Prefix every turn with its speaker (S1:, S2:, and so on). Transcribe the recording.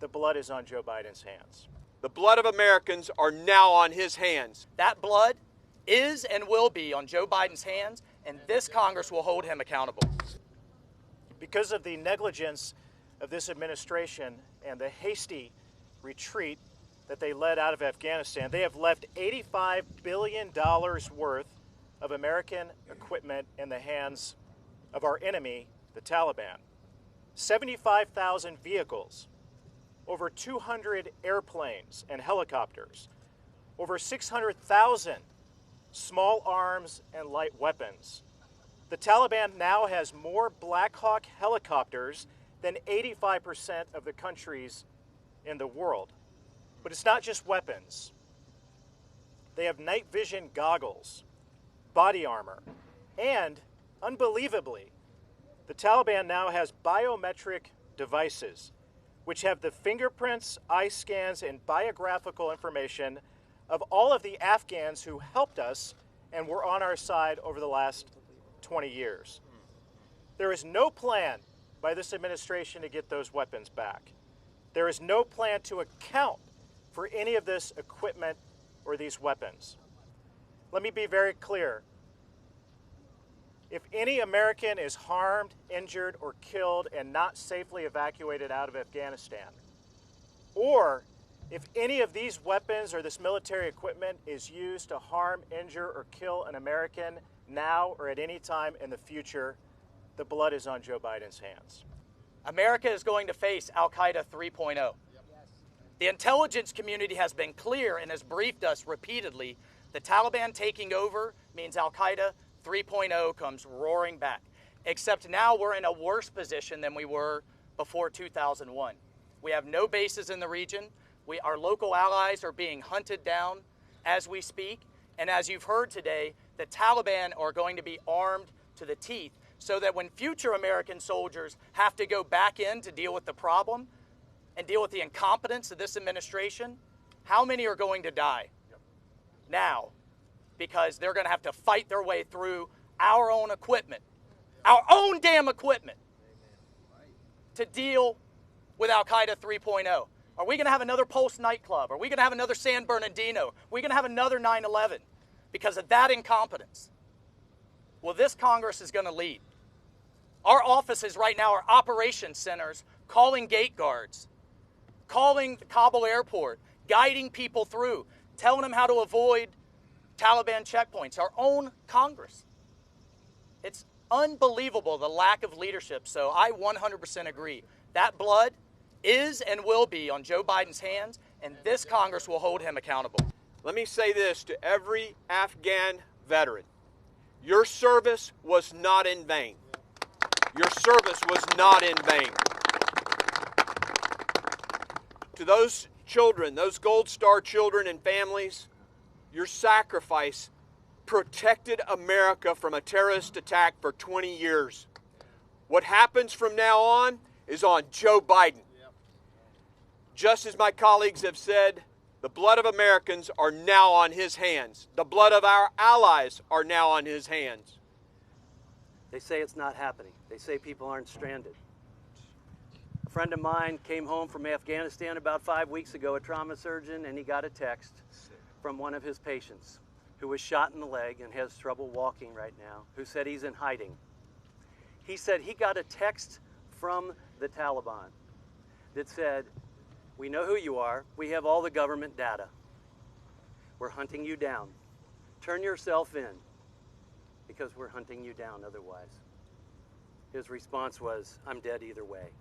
S1: the blood is on Joe Biden's hands.
S2: The blood of Americans are now on his hands.
S3: That blood is and will be on Joe Biden's hands, and this Congress will hold him accountable.
S1: Because of the negligence of this administration and the hasty retreat that they led out of Afghanistan, they have left $85 billion worth of American equipment in the hands of our enemy, the Taliban. 75,000 vehicles, over 200 airplanes and helicopters, over 600,000 small arms and light weapons. The Taliban now has more Black Hawk helicopters than 85% of the countries in the world. But it's not just weapons. They have night vision goggles, body armor, and, unbelievably, the Taliban now has biometric devices which have the fingerprints, eye scans, and biographical information of all of the Afghans who helped us and were on our side over the last 20 years. There is no plan by this administration to get those weapons back. There is no plan to account for any of this equipment or these weapons. Let me be very clear. If any American is harmed, injured, or killed and not safely evacuated out of Afghanistan, or if any of these weapons or this military equipment is used to harm, injure, or kill an American now or at any time in the future, the blood is on Joe Biden's hands.
S3: America is going to face Al-Qaeda 3.0. The intelligence community has been clear and has briefed us repeatedly. The Taliban taking over means Al-Qaeda 3.0 comes roaring back. Except now we're in a worse position than we were before 2001. We have no bases in the region. Our local allies are being hunted down as we speak. And as you've heard today, the Taliban are going to be armed to the teeth so that when future American soldiers have to go back in to deal with the problem and deal with the incompetence of this administration, how many are going to die now? Because they're going to have to fight their way through our own equipment, our own damn equipment, to deal with Al-Qaeda 3.0. Are we going to have another Pulse nightclub? Are we going to have another San Bernardino? Are we going to have another 9/11 because of that incompetence? Well, this Congress is going to lead. Our offices right now are operations centers calling gate guards, calling the Kabul airport, guiding people through, telling them how to avoid Taliban checkpoints, our own Congress. It's unbelievable, the lack of leadership. So I 100% agree. That blood is and will be on Joe Biden's hands, and this Congress will hold him accountable.
S2: Let me say this to every Afghan veteran. Your service was not in vain. Your service was not in vain. To those children, those Gold Star children and families, your sacrifice protected America from a terrorist attack for 20 years. What happens from now on is on Joe Biden. Just as my colleagues have said, the blood of Americans are now on his hands. The blood of our allies are now on his hands.
S4: They say it's not happening. They say people aren't stranded. A friend of mine came home from Afghanistan about 5 weeks ago, a trauma surgeon, and he got a text from one of his patients who was shot in the leg and has trouble walking right now, who said he's in hiding. He said he got a text from the Taliban that said, "We know who you are. We have all the government data. We're hunting you down. Turn yourself in because we're hunting you down otherwise." His response was, "I'm dead either way."